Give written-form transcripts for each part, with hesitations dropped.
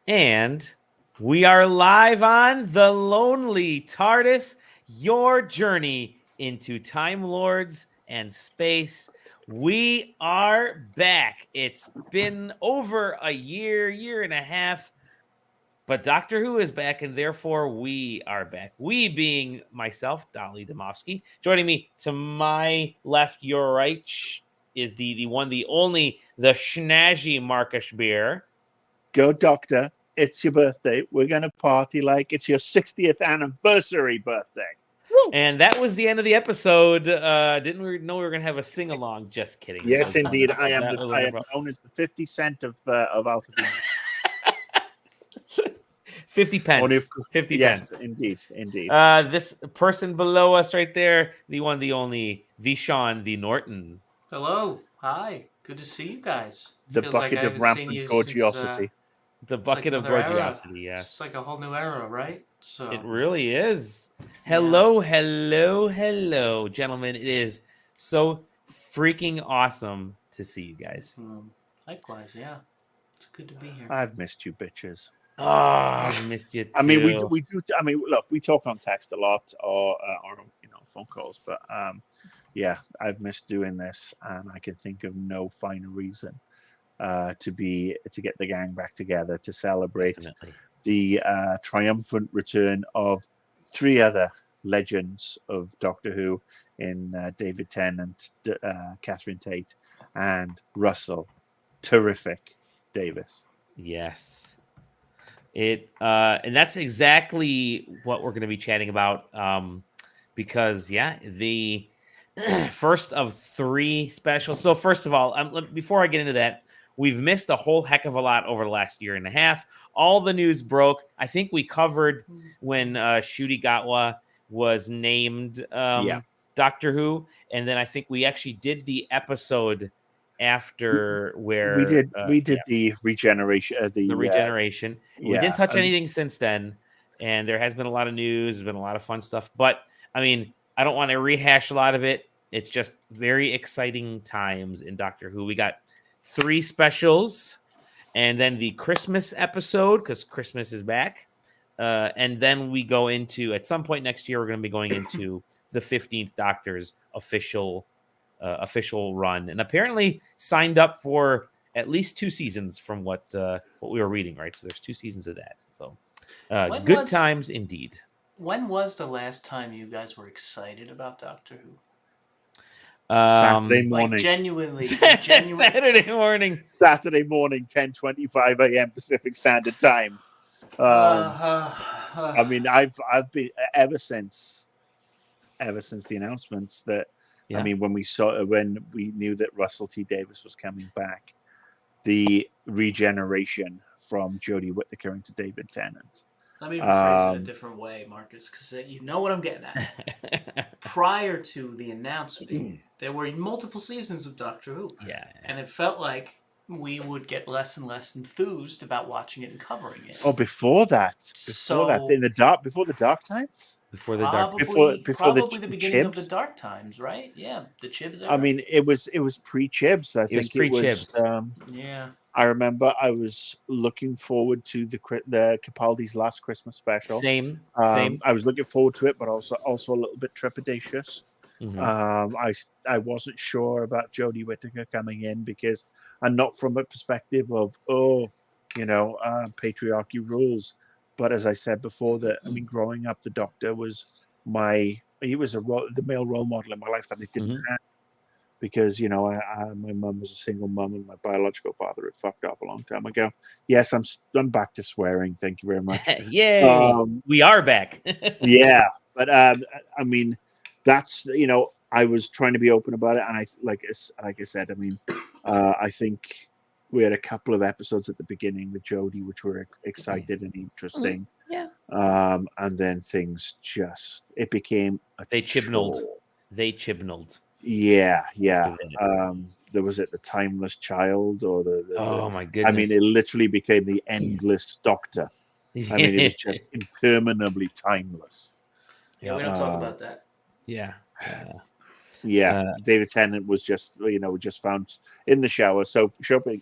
And we are live on The Lonely TARDIS, your journey into Time Lords and space. We are back. It's been over a year and a half, but Doctor Who is back, and therefore we are back. We being myself, Dolly Domofsky. Joining me to my left, your right, is the one, the only, the snazzy Marcus Beer. Go, Doctor. It's your birthday. We're going to party like it's your 60th anniversary birthday. Woo! And that was the end of the episode. Didn't we know we were going to have a sing-along? Just kidding. Yes, indeed. I am known as the 50 Cent of Altavina. 50 pence. 50 yes, pence. Indeed. This person below us right there, the one, the only, Vishawn, the Norton. Hello. Hi. Good to see you guys. The Feels bucket like of rampant gorgiosity. The bucket of gorgiosity, yes. It's like a whole new era, right? So it really is. Hello, gentlemen. It is so freaking awesome to see you guys. Likewise, yeah. It's good to be here. I've missed you, bitches. Oh, I've missed you too. I mean, we do. I mean, look, we talk on text a lot, or phone calls, but yeah, I've missed doing this, and I can think of no finer reason to get the gang back together to celebrate the triumphant return of three other legends of Doctor Who in David Tennant, Catherine Tate, and Russell, terrific Davis. Yes. And that's exactly what we're going to be chatting about, because the first of three specials. So first of all, before I get into that, we've missed a whole heck of a lot over the last year and a half. All the news broke. I think we covered when Ncuti Gatwa was named Doctor Who, and then I think we actually did the episode after where we did the regeneration. The regeneration. We didn't touch anything since then, and there has been a lot of news. There's been a lot of fun stuff, but I mean, I don't want to rehash a lot of it. It's just very exciting times in Doctor Who. We got 3 specials, and then the Christmas episode, because Christmas is back, and then we go into, at some point next year, we're going to be going into the 15th Doctor's official run, and apparently signed up for at least 2 seasons from what we were reading, right? So there's 2 seasons of that. So good times indeed. When was the last time you guys were excited about Doctor Who? Saturday morning. Like genuinely. Saturday morning, 10:25 a.m. Pacific Standard Time. I mean, I've been ever since the announcements that. Yeah. I mean, when we knew that Russell T Davies was coming back, the regeneration from Jodie Whittaker into David Tennant. Let me rephrase it a different way, Marcus, because you know what I'm getting at. Prior to the announcement, there were multiple seasons of Doctor Who. Yeah. And it felt like we would get less and less enthused about watching it and covering it. Oh, before that, in the dark times. Before the dark, before the beginning of the dark times, right? Yeah, the Chibs era. I mean, it was pre-Chibs. I think it was. Yeah. I remember I was looking forward to the Capaldi's last Christmas special. Same. I was looking forward to it, but also a little bit trepidatious. Mm-hmm. I wasn't sure about Jodie Whittaker coming in because, and not from a perspective of patriarchy rules. But as I said before, I mean, growing up, the Doctor was the male role model in my life that I didn't have, because my mum was a single mum and my biological father had fucked off a long time ago. Yes, I'm back to swearing. Thank you very much. Yay! We are back. Yeah, but I mean, that's I was trying to be open about it, and I like I said, I mean, I think. We had a couple of episodes at the beginning with Jodie, which were excited and interesting. Yeah. And then things it became They chibnalled. Yeah. There was the Timeless Child or oh my goodness. I mean, it literally became the Endless Doctor. I mean, it was just interminably timeless. Yeah, we don't talk about that. Yeah. Yeah, David Tennant was just found in the shower, soaping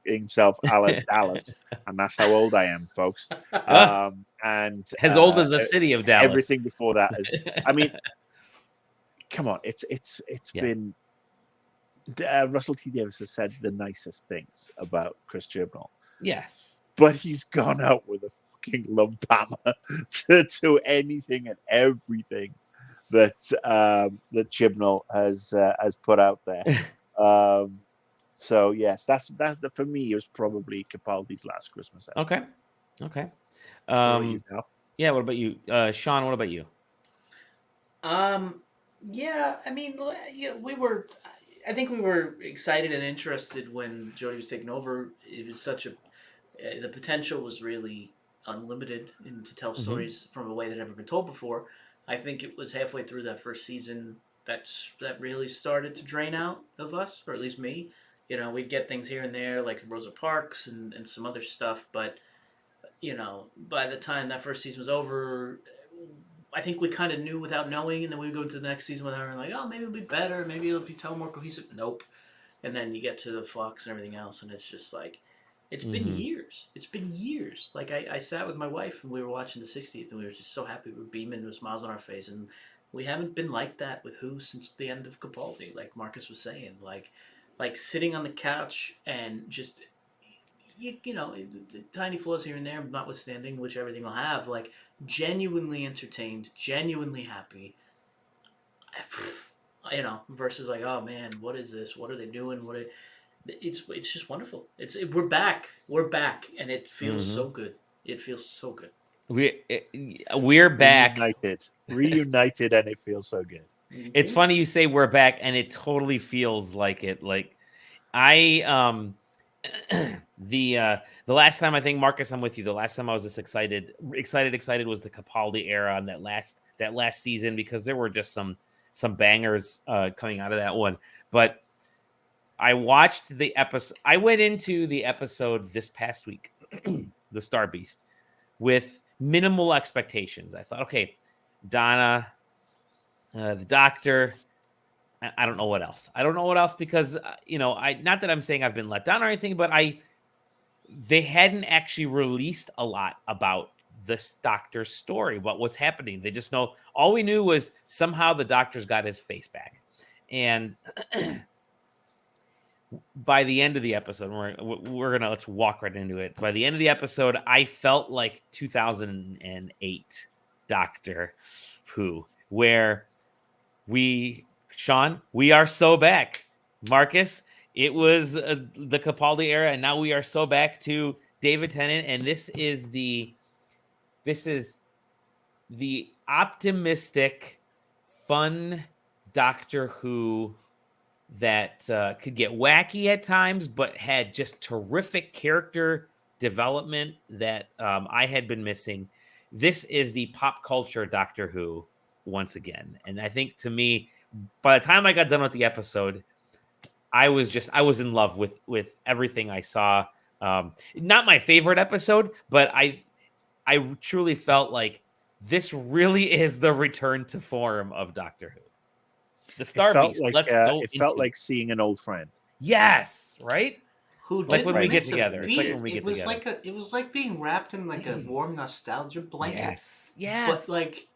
himself Dallas, and that's how old I am, folks. And as old as the city of Dallas. Everything before that is, I mean, come on, it's been. Russell T Davies has said the nicest things about Chris Chibnall. Yes, but he's gone out with a fucking love hammer to anything and everything that that Chibnall has put out there. So yes, that's for me. It was probably Capaldi's last Christmas episode. Okay. Yeah. What about you, Sean? What about you? Yeah. I mean, I think we were excited and interested when Jodie was taking over. It was such the potential was really unlimited and to tell stories from a way that had never been told before. I think it was halfway through that first season that really started to drain out of us, or at least me. We'd get things here and there like Rosa Parks and some other stuff, but by the time that first season was over, I think we kind of knew without knowing, and then we would go into the next season with her and like, oh, maybe it'll be better, maybe it'll be tell more cohesive. Nope. And then you get to the Fox and everything else, and it's just like, it's been years. It's been years. Like I sat with my wife and we were watching the 60th, and we were just so happy. We were beaming, there was smiles on our face, and we haven't been like that with Who since the end of Capaldi. Like Marcus was saying, like sitting on the couch and just. Tiny flaws here and there, notwithstanding, which everything will have. Like genuinely entertained, genuinely happy. Versus like, oh man, what is this? What are they doing? It's just wonderful. We're back, and it feels so good. It feels so good. We're back, reunited, and it feels so good. It's funny you say we're back, and it totally feels like it. Like I the last time, I think, Marcus, I'm with you. The last time I was this excited was the Capaldi era on that last season, because there were just some bangers coming out of that one. But I watched the episode. I went into the episode this past week, the Star Beast, with minimal expectations. I thought, okay, Donna, the Doctor. I don't know what else. Because not that I'm saying I've been let down or anything, but they hadn't actually released a lot about this Doctor's story, about what's happening. They just know, all we knew was somehow the Doctor's got his face back. And by the end of the episode, let's walk right into it. By the end of the episode, I felt like 2008 Doctor Who, where Sean, we are so back. Marcus, it was the Capaldi era, and now we are so back to David Tennant, and this is the optimistic, fun Doctor Who that could get wacky at times, but had just terrific character development that I had been missing. This is the pop culture Doctor Who once again, and I think, to me, by the time I got done with the episode, I was in love with everything I saw. Not my favorite episode, but I truly felt like this really is the return to form of Doctor Who. The Star Beast. It felt like seeing an old friend. yes, right? Like when we get together. It's like when we get together. It was like being wrapped in like a warm nostalgia blanket. Yes. But like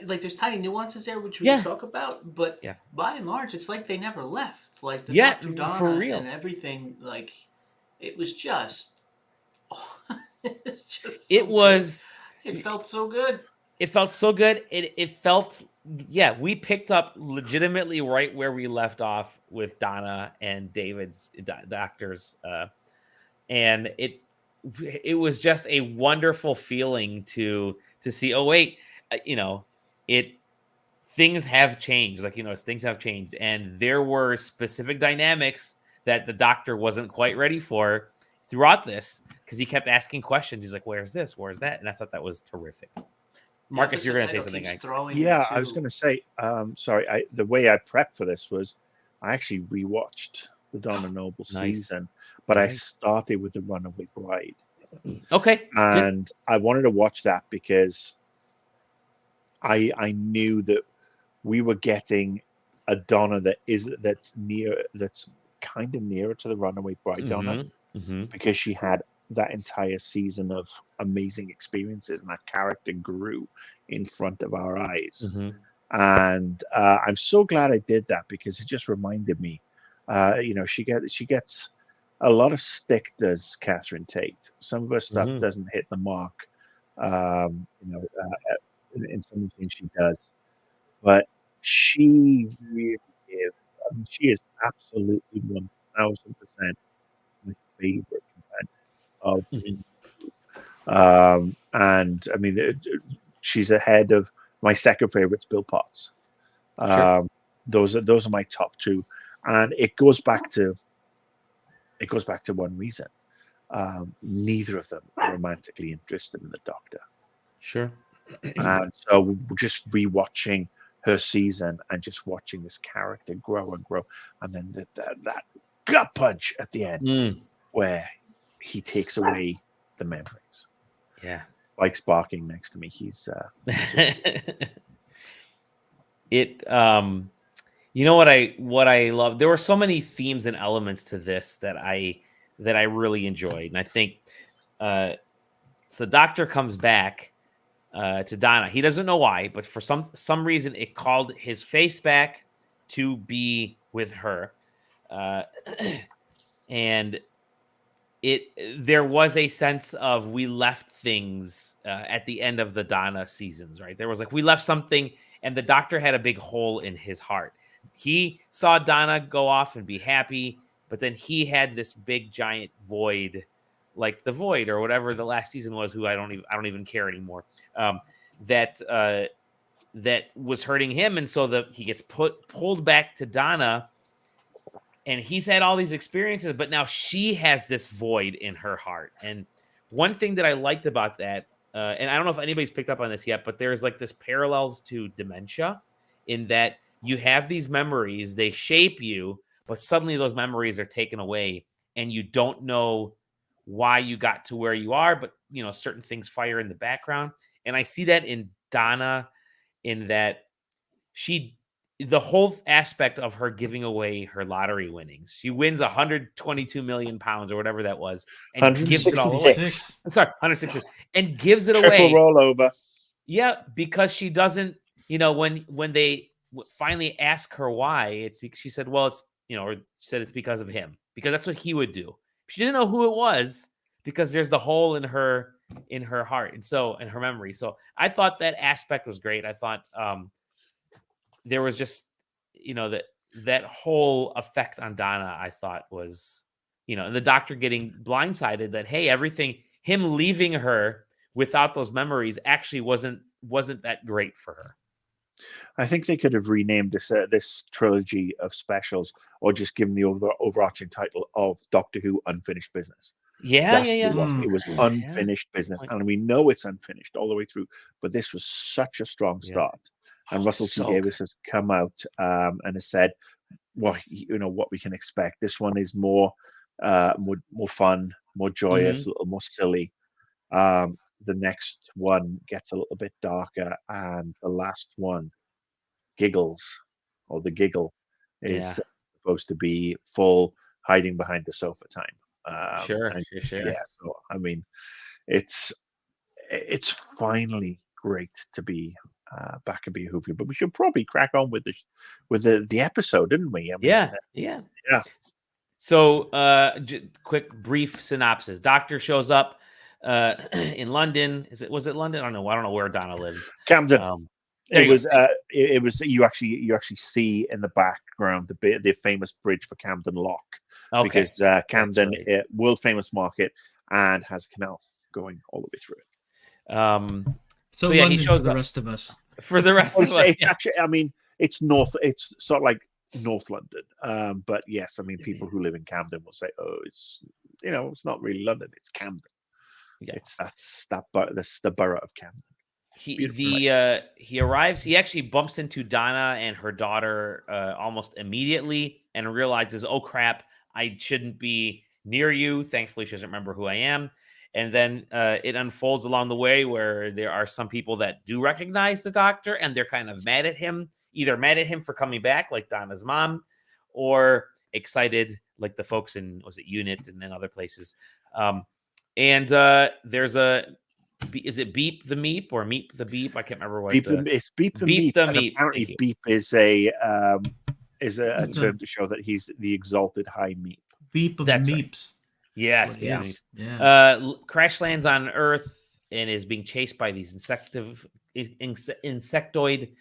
there's tiny nuances there which we can talk about, but by and large, it's like they never left. Like the Dr. Donna for real. and everything. Like it was just. It felt so good. It felt so good. It felt. Yeah, we picked up legitimately right where we left off with Donna and David's doctors, and it was just a wonderful feeling to see. Oh wait, things have changed. Things have changed, and there were specific dynamics that the Doctor wasn't quite ready for throughout this, because he kept asking questions. He's like, "Where's this? Where's that?" And I thought that was terrific. Marcus, you're going to say something. I was going to say, sorry, the way I prepped for this was I actually rewatched the Donna Noble season, but I started with the Runaway Bride. Okay. And I wanted to watch that because I knew that we were getting a Donna that's kind of nearer to the Runaway Bride Donna, because she had that entire season of amazing experiences, and that character grew in front of our eyes. And I'm so glad I did that, because it just reminded me, she gets a lot of stick, does Catherine Tate. Some of her stuff doesn't hit the mark, in some of the things she does, but she really is. I mean, she is absolutely 1000% my favorite of. And I mean, she's ahead of my second favorite's Bill Potts. Sure. Those are my top two, and it goes back to one reason. Neither of them are romantically interested in the Doctor. Sure. And so we're just rewatching her season and just watching this character grow and grow, and then that gut punch at the end where he takes away the memories. Yeah. Spike's barking next to me. He's it you know what I love? There were so many themes and elements to this that I really enjoyed. And I think so the Doctor comes back to Donna. He doesn't know why, but for some reason it called his face back to be with her. And there was a sense of we left things at the end of the Donna seasons, right? There was like, we left something, and the Doctor had a big hole in his heart. He saw Donna go off and be happy, but then he had this big giant void, like the Void or whatever the last season was, who I don't even care anymore. That was hurting him, and so he gets pulled back to Donna. And he's had all these experiences, but now she has this void in her heart. And one thing that I liked about that, and I don't know if anybody's picked up on this yet, but there's like this parallels to dementia, in that you have these memories, they shape you, but suddenly those memories are taken away and you don't know why you got to where you are, but certain things fire in the background. And I see that in Donna, in that the whole aspect of her giving away her lottery winnings. She wins 122 million pounds or whatever that was, and gives it all away. I'm sorry, 166, and gives it away. Triple rollover. Yeah, because she doesn't. When they finally ask her why, it's because she said, "Well, it's or she said it's because of him, because that's what he would do." She didn't know who it was, because there's the hole in her heart, and so in her memory. So I thought that aspect was great. I thought there was just, that whole effect on Donna, I thought was, and the Doctor getting blindsided that, hey, him leaving her without those memories actually wasn't that great for her. I think they could have renamed this trilogy of specials, or just given the overarching title of Doctor Who Unfinished Business. Yeah. It was unfinished business, and we know it's unfinished all the way through. But this was such a strong start. And Russell T Davies has come out and has said, well, what we can expect. This one is more fun, more joyous, a little more silly. The next one gets a little bit darker, and the last one, Giggles, or the Giggle, is supposed to be full hiding behind the sofa time. Sure. Yeah, so I mean, it's finally great to be back and be a Whovian, but we should probably crack on with the episode, didn't we? I mean, yeah. So, quick brief synopsis. Doctor shows up in London. Was it London? I don't know where Donna lives. Camden. It was. You actually see in the background the famous bridge for Camden Lock, because Camden, world famous market, and has a canal going all the way through it. So London, he shows for the rest of us. For the rest of us, it's actually. I mean, it's north. It's sort of like North London. But yes, I mean, people who live in Camden will say, "Oh, it's it's not really London. It's Camden." Yeah, that's the borough of Camden. He arrives. He actually bumps into Donna and her daughter almost immediately, and realizes, "Oh crap, I shouldn't be near you." Thankfully, she doesn't remember who I am. And then it unfolds along the way where there are some people that do recognize the Doctor, and they're kind of mad at him. either mad at him for coming back, like Donna's mom, or excited, like the folks in Unit and then other places. And there's is it Beep the Meep or Meep the Beep? I can't remember what it's Beep the Meep. Apparently, Beep is a term to show that he's the exalted high Meep. Beep of Meeps. Right. Yes. Yeah. Crash lands on Earth and is being chased by these insectoid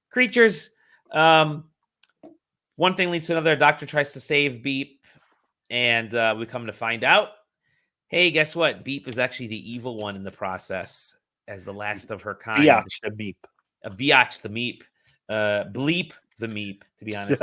creatures. One thing leads to another. A doctor tries to save Beep, and we come to find out, hey, guess what? Beep is actually the evil one in the process, as the last of her kind. Biatch the Meep. Biatch the Meep. Bleep the Meep, to be honest.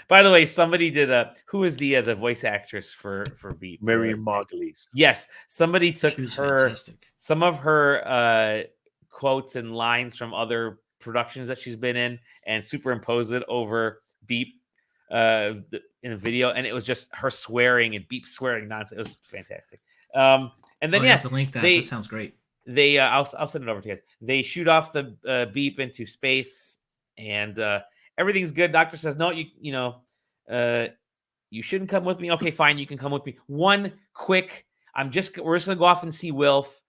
By the way, somebody did who is the voice actress for Beep? Miriam Margolyes. Yes, somebody took fantastic. Some of her quotes and lines from other productions that she's been in and superimposed it over Beep in a video, and it was just her swearing and Beep swearing nonsense. It was fantastic. And then you have to link that. That sounds great. They I'll send it over to you guys. They shoot off the Beep into space, and everything's good. Doctor says, no, you shouldn't come with me. Okay, fine, you can come with me. One quick, we're just gonna go off and see Wilf.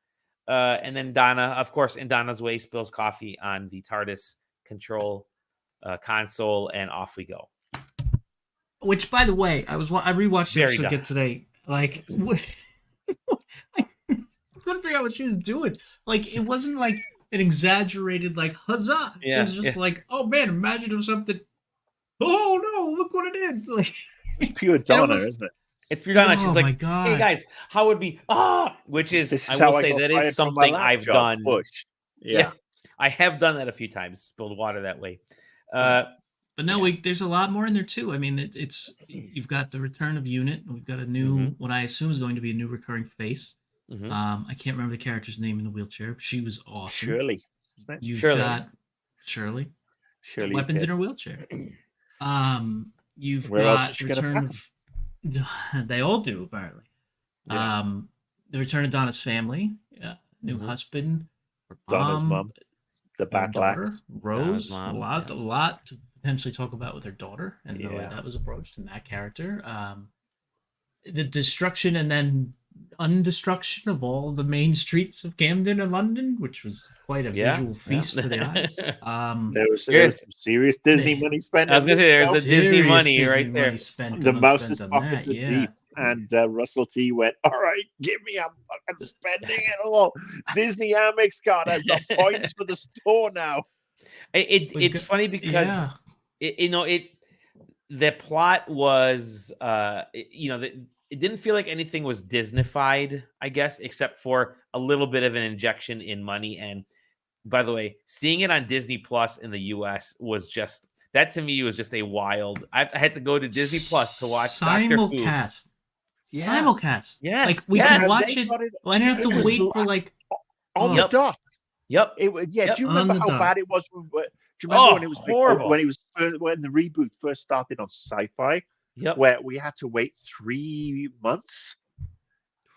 And then Donna, of course, in Donna's way, spills coffee on the TARDIS control console, and off we go. Which, by the way, I rewatched it again today. Like, I couldn't figure out what she was doing. Like, it wasn't like an exaggerated, like, huzzah. It was just like, oh man, imagine if something. Oh no, look what it did! Like, it's pure Donna, isn't it? It's pure Donna. She's like, hey guys, how would we? Which is I will say that is something I've done. Yeah, I have done that a few times. Spilled water that way. But no, there's a lot more in there too. I mean, it's you've got the return of Unit. We've got a new, what I assume is going to be a new recurring face. I can't remember the character's name in the wheelchair. She was awesome. Shirley. You've got Shirley. Weapons in her wheelchair. You've got return of. They all do, apparently. The return of Donna's family, new husband, her Donna's mom, the daughter, Rose. A lot to potentially talk about with her daughter and the way that was approached in that character. The destruction and then undestruction of all the main streets of Camden and London, which was quite a visual feast for the eyes. There was some serious Disney money spent. I was going to say, there's the Disney money right there. The mouse's pockets are deep. And Russell T went, all right, give me, I'm fucking spending it all. Disney Amex card, I've got points for the store now. It's funny because, the plot was, it didn't feel like anything was Disney-fied, I guess, except for a little bit of an injection in money. And by the way, seeing it on Disney Plus in the US was just, that to me was just a wild. I had to go to Disney Plus to watch simulcast. Simulcast. Yes. Like we could watch it. I didn't have to wait for like on the dot. Yep. It was. Yeah. Do you remember how bad it was? Do you remember when it was horrible? When the reboot first started on Sci-Fi? Yep. Where we had to wait 3 months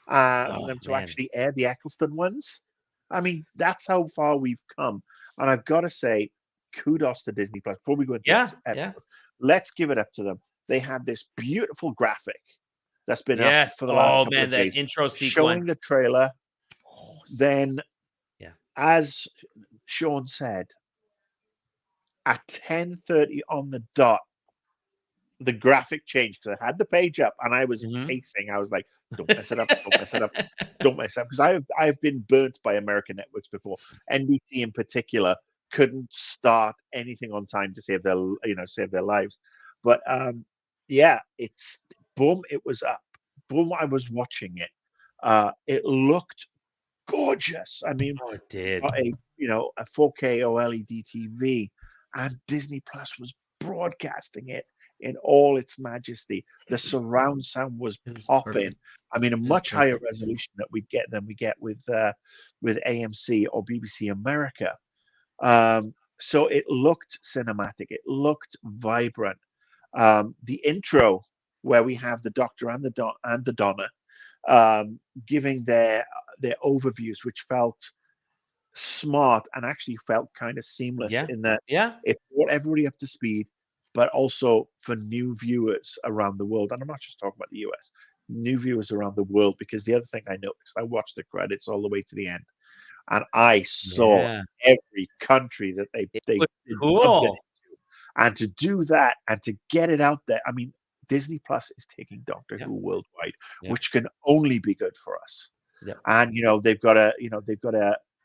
for them to actually air the Eccleston ones. I mean, that's how far we've come. And I've got to say, kudos to Disney Plus. Before we go into this episode, let's give it up to them. They had this beautiful graphic that's been up for the last couple of days, that intro sequence showing the trailer. Then, as Sean said, at 10:30 on the dot, the graphic changed. So I had the page up and I was pacing. I was like, don't mess it up, don't mess it up, don't mess it up. Because I've been burnt by American networks before. NBC in particular couldn't start anything on time to save their lives. But it's boom, it was up. Boom, I was watching it. It looked gorgeous. I mean, it did. A 4K OLED TV, and Disney Plus was broadcasting it in all its majesty. The surround sound was popping. I mean, a much higher resolution than we get with AMC or BBC America. So it looked cinematic. It looked vibrant. The intro where we have the Doctor and the Donna giving their overviews, which felt smart and actually felt kind of seamless in that Yeah. it brought everybody up to speed, but also for new viewers around the world. And I'm not just talking about the US, new viewers around the world, because the other thing I noticed, I watched the credits all the way to the end, and I saw every country that they dubbed it cool. into. And to do that and to get it out there, I mean, Disney Plus is taking Doctor Who worldwide, which can only be good for us. And they've got a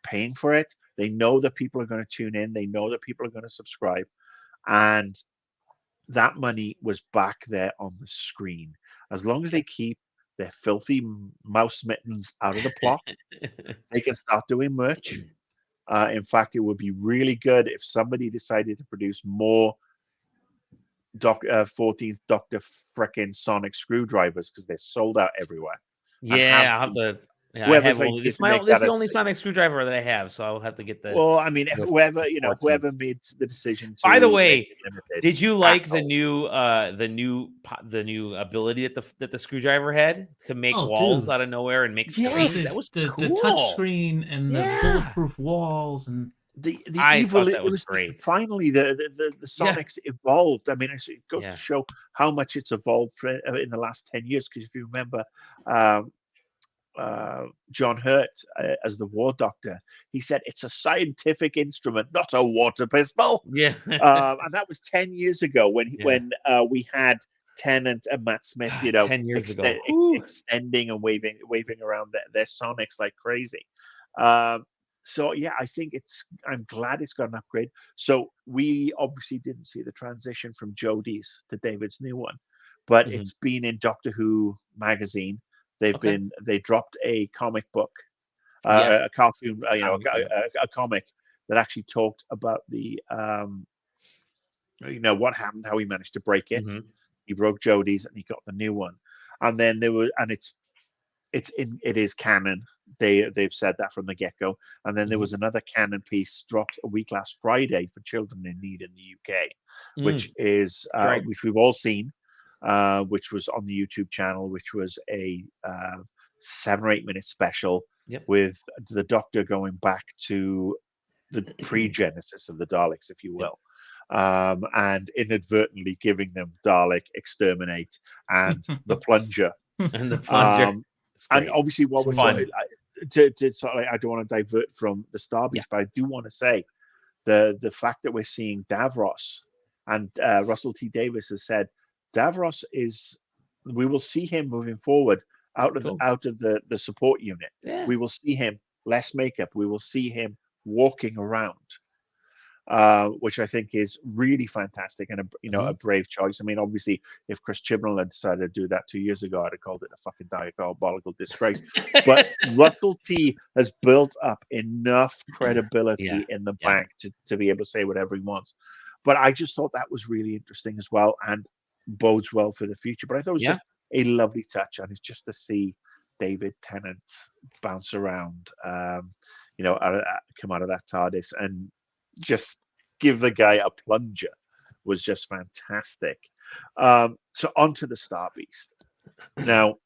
paying for it. They know that people are going to tune in. They know that people are going to subscribe, and that money was back there on the screen. As long as they keep their filthy mouse mittens out of the plot, they can start doing merch. In fact, it would be really good if somebody decided to produce more 14th Doctor frickin' sonic screwdrivers, because they're sold out everywhere. Yeah, I'll have to. Yeah, I have this is the only sonic screwdriver that I have, so I'll have to get the. Well, I mean, whoever made the decision to. By the way, did you like the new ability that the screwdriver had to make walls out of nowhere and make screens? That was the cool. touch screen and the bulletproof walls and. I thought that was great. Finally, the Sonics evolved. I mean, it goes to show how much it's evolved in the last 10 years. Because if you remember, John Hurt as the War Doctor, he said it's a scientific instrument, not a water pistol. Yeah, and that was 10 years ago when we had Tennant and Matt Smith, 10 years ago, extending and waving around their Sonics like crazy. So yeah, I think I'm glad it's got an upgrade. So we obviously didn't see the transition from Jodie's to David's new one, but it's been in Doctor Who magazine. They dropped a comic book, a cartoon, a comic that actually talked about the what happened, how he managed to break it. He broke Jodie's and he got the new one. And then it is canon. They've said that from the get-go. And then there was another canon piece dropped a week last Friday for Children in Need in the UK, which is which we've all seen, which was on the YouTube channel, which was a 7 or 8 minute special with the Doctor going back to the pre-genesis of the Daleks, if you will. And inadvertently giving them Dalek Exterminate and the Plunger. And the Plunger. And obviously, what was fun. I don't want to divert from the Starbase, but I do want to say the fact that we're seeing Davros, and Russell T Davies has said Davros we will see him moving forward out of the support unit. We will see him less makeup. We will see him walking around, which I think is really fantastic and a brave choice. I mean, obviously, if Chris Chibnall had decided to do that 2 years ago, I'd have called it a fucking diabolical disgrace. But Russell T has built up enough credibility in the bank to be able to say whatever he wants. But I just thought that was really interesting as well, and bodes well for the future. But I thought it was just a lovely touch, and it's just to see David Tennant bounce around, come out of that TARDIS and just give the guy a plunger was just fantastic. So onto the Star Beast. Now, it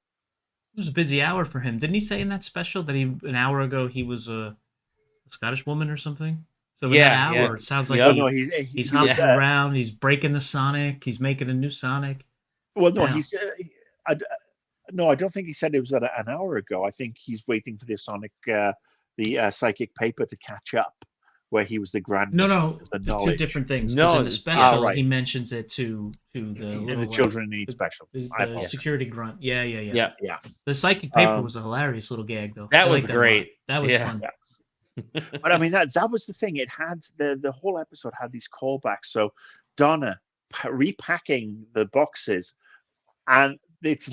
was a busy hour for him. Didn't he say in that special that an hour ago he was a Scottish woman or something? So in that hour, it sounds like he's hopping around. He's breaking the Sonic. He's making a new Sonic. Well, no, I don't think he said it was an hour ago. I think he's waiting for the Sonic, the psychic paper to catch up, where he was the grand. No, the two different things. No, in the special, he mentions it to the Children in Need special. The security grunt. Yeah. The psychic paper was a hilarious little gag, though. That was great. That was fun. Yeah. But I mean, that was the thing. It had the whole episode had these callbacks. So Donna repacking the boxes, and it's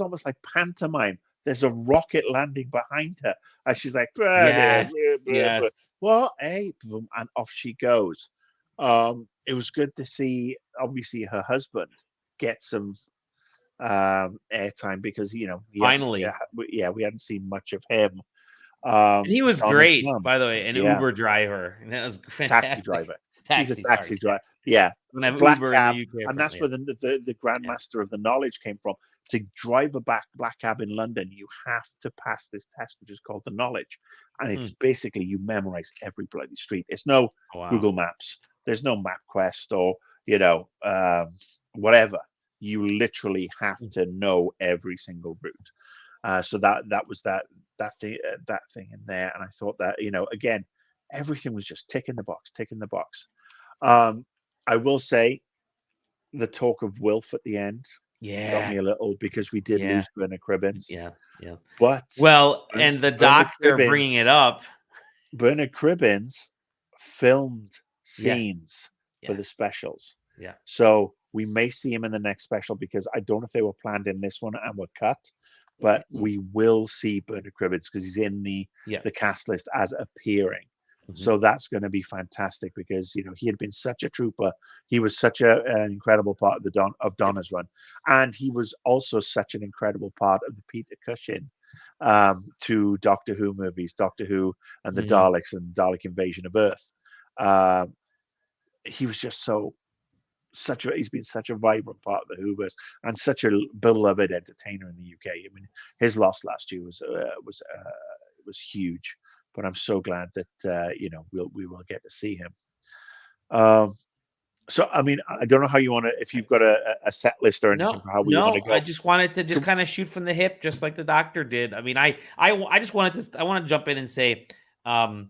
almost like pantomime. There's a rocket landing behind her, and she's like, yes. What? And off she goes. It was good to see, obviously, her husband get some airtime, because finally, we hadn't seen much of him. And he was great, by the way, an Uber driver. And that was fantastic. Taxi driver. He's a taxi driver. Yeah. Black Cab, and that's where the Grandmaster of the Knowledge came from. to drive a black cab in London, you have to pass this test, which is called the knowledge. And it's basically you memorize every bloody street. It's no Google Maps. There's no MapQuest or, whatever. You literally have to know every single route. So that was that thing in there. And I thought that, again, everything was just ticking the box. I will say the talk of Wilf at the end got me a little, because we did lose Bernard Cribbins. Yeah. But and the doctor bringing it up. Bernard Cribbins filmed scenes for the specials. Yeah. So we may see him in the next special, because I don't know if they were planned in this one and were cut, but we will see Bernard Cribbins because he's in the cast list as appearing. So that's going to be fantastic, because he had been such a trooper. He was such an incredible part of Donna's run, and he was also such an incredible part of the Peter Cushing to Doctor Who movies, Doctor Who and the Daleks and Dalek Invasion of Earth. He was just he's been such a vibrant part of the Whoverse and such a beloved entertainer in the UK. I mean, his loss last year was huge. But I'm so glad that we will get to see him. So I mean, I don't know how you want to, if you've got a set list or anything for how we want to go. I just wanted to kind of shoot from the hip, just like the doctor did. I mean, I just wanted to. I want to jump in and say, I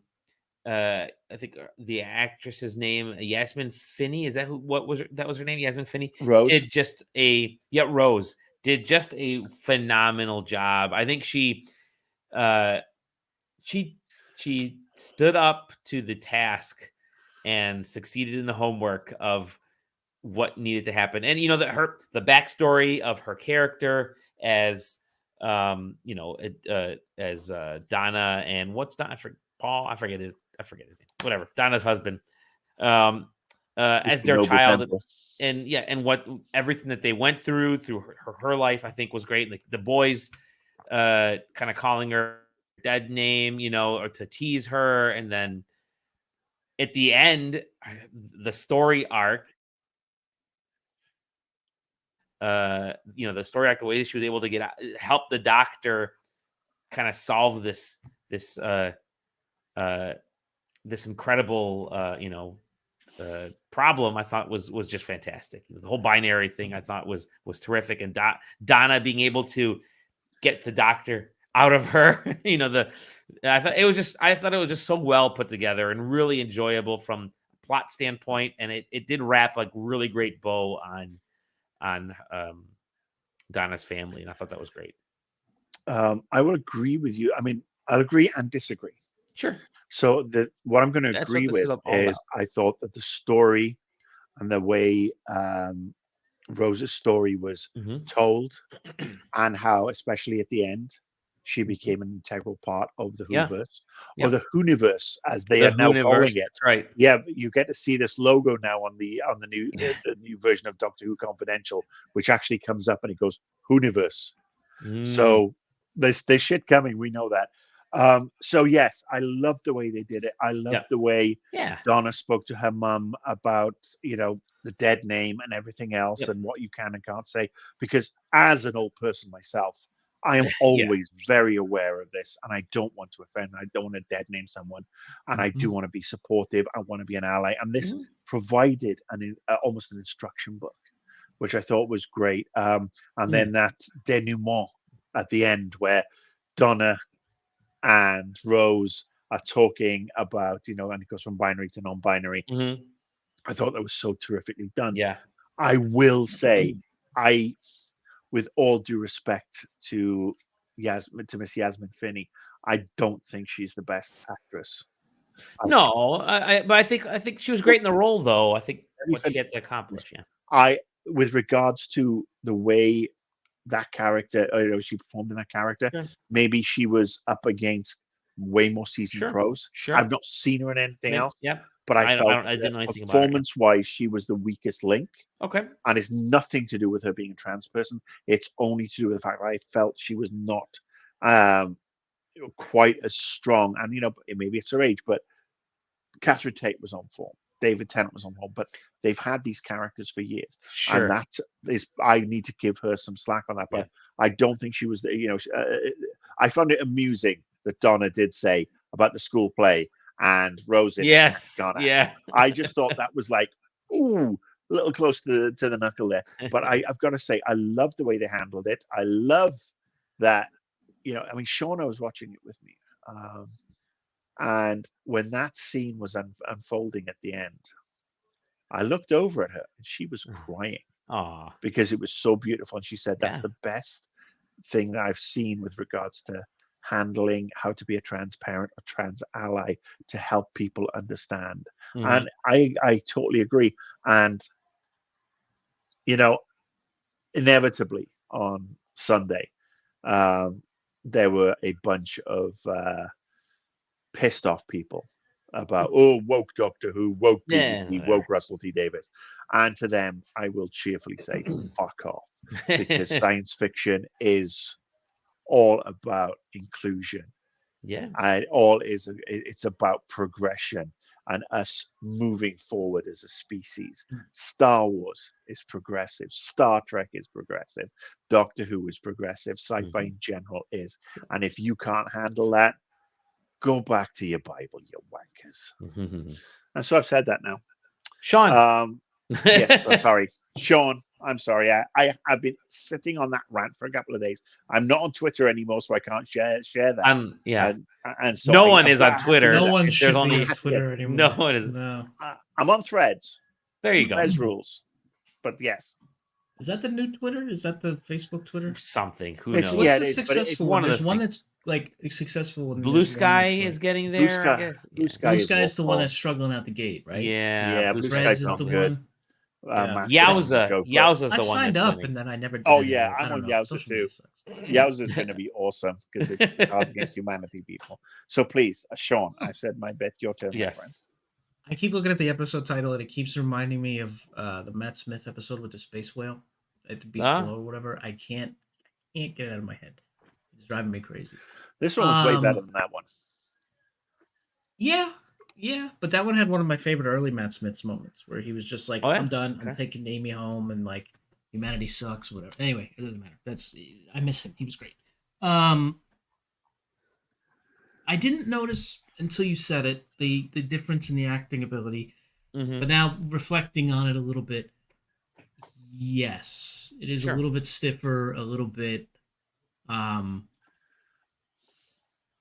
think the actress's name, Yasmin Finney, is that that was her name? Yasmin Finney. Rose did just Rose did just a phenomenal job. I think she stood up to the task and succeeded in the homework of what needed to happen. And the backstory of her character as Donna, and what's Donna, Paul, I forget his name. Whatever, Donna's husband, as their child, and what everything that they went through her life, I think was great. Like the boys kind of calling her dead name, or to tease her, and then at the end, the story arc, the way she was able to help the doctor kind of solve this incredible problem, I thought was just fantastic. The whole binary thing I thought was terrific, and Donna being able to get the doctor out of her, I thought it was just so well put together and really enjoyable from a plot standpoint, and it did wrap a really great bow on Donna's family, and I thought that was great. I will agree with you. I mean, I'll agree and disagree. Sure. So what I'm going to agree with is I thought that the story and the way Rose's story was told, and how, especially at the end, she became an integral part of the Whoverse, or the Whoniverse, as they are now calling it. That's right. Yeah, but you get to see this logo now on the new version of Doctor Who Confidential, which actually comes up and it goes Whoniverse. So there's shit coming. We know that. So yes, I love the way they did it. I love the way Donna spoke to her mum about the dead name and everything else, and what you can and can't say. Because as an old person myself, I am always very aware of this, and I don't want to offend. I don't want to dead name someone, and I do want to be supportive. I want to be an ally, and this provided almost an instruction book, which I thought was great. And then that denouement at the end, where Donna and Rose are talking about, and it goes from binary to non-binary. I thought that was so terrifically done. Yeah, I will say, with all due respect to Miss Yasmin Finney, I don't think she's the best actress. But I think she was great in the role, though. I think what she had to accomplish. Yeah. With regards to the way that character, she performed in that character, maybe she was up against way more seasoned pros. I've not seen her in anything else. Yeah. But I felt performance-wise, she was the weakest link. Okay. And it's nothing to do with her being a trans person. It's only to do with the fact that I felt she was not quite as strong. And, maybe it's her age, but Catherine Tate was on form. David Tennant was on hold, but they've had these characters for years, Sure. and that is, I need to give her some slack on that. But I don't think she was, I found it amusing that Donna did say about the school play and Rose. Yes, yeah. I just thought that was like, ooh, a little close to the knuckle there. But I've got to say, I love the way they handled it. I love that, I mean, Shauna was watching it with me. And when that scene was unfolding at the end, I looked over at her and she was crying. Aww. Because it was so beautiful. And she said, that's the best thing that I've seen with regards to handling how to be a trans parent, a trans ally, to help people understand. And I totally agree. And, inevitably on Sunday, there were a bunch of pissed off people about, woke Doctor Who, woke BBC, woke Russell T Davies. And to them, I will cheerfully say, fuck off. Because science fiction is all about inclusion. Yeah. And it's about progression and us moving forward as a species. Star Wars is progressive. Star Trek is progressive. Doctor Who is progressive. Sci-fi in general is. And if you can't handle that, go back to your Bible, you wankers. And so I've said that now. Sean. Yes, I'm sorry. Sean, I'm sorry. I've been sitting on that rant for a couple of days. I'm not on Twitter anymore, so I can't share that. And so no one is on Twitter. No one should be on Twitter anymore. No one is. No. I'm on Threads. There you go. Threads rules. But yes. Is that the new Twitter? Is that the Facebook Twitter? Something. Who knows? What's the successful one? There's one that's like successful. Blue Sky is getting there. Blue Sky is the one that's struggling out the gate, right? Yeah. Blue Sky is the one. Yowza's the one. I signed up and then I never did. Oh yeah, I'm on Yowza too. Yowza's going to be awesome because it's the Cards Against Humanity people. So please, Sean, I've said my bit. Your turn, my friend. I keep looking at the episode title and it keeps reminding me of the Matt Smith episode with the space whale at the beach below or whatever. I can't get it out of my head. It's driving me crazy. This one was way better than that one. Yeah, but that one had one of my favorite early Matt Smith's moments where he was just like, I'm done. I'm taking Amy home and like humanity sucks, whatever. Anyway, it doesn't matter. I miss him. He was great. I didn't notice until you said it, the difference in the acting ability. But now reflecting on it a little bit, yes, it is a little bit stiffer, a little bit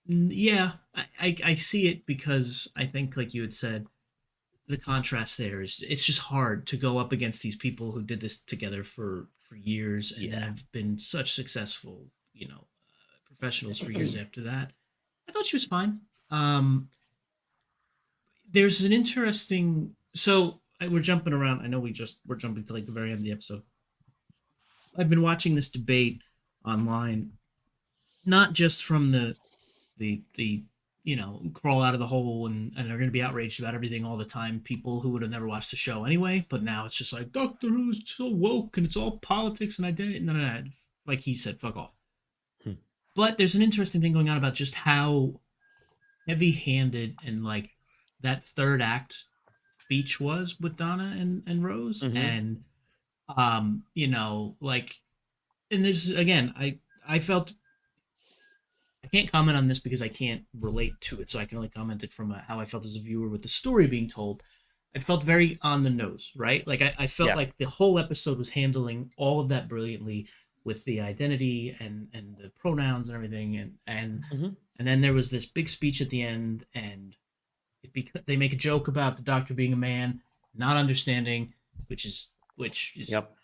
yeah, I see it because I think, like you had said, the contrast there is it's just hard to go up against these people who did this together for years and have been such successful, professionals for years after that. I thought she was fine. There's an interesting. So we're jumping around. I know we're jumping to like the very end of the episode. I've been watching this debate online, not just from the crawl out of the hole and are going to be outraged about everything all the time, people who would have never watched the show anyway, but now it's just like Doctor Who's so woke and it's all politics and identity. No. Like he said, fuck off. But there's an interesting thing going on about just how heavy-handed and like that third act speech was with Donna and Rose. And like, and this again, I felt, I can't comment on this because I can't relate to it, so I can only comment it from how I felt as a viewer with the story being told. It felt very on the nose, right? Like I felt like the whole episode was handling all of that brilliantly with the identity and the pronouns and everything, and then there was this big speech at the end, and they make a joke about the Doctor being a man, not understanding, which is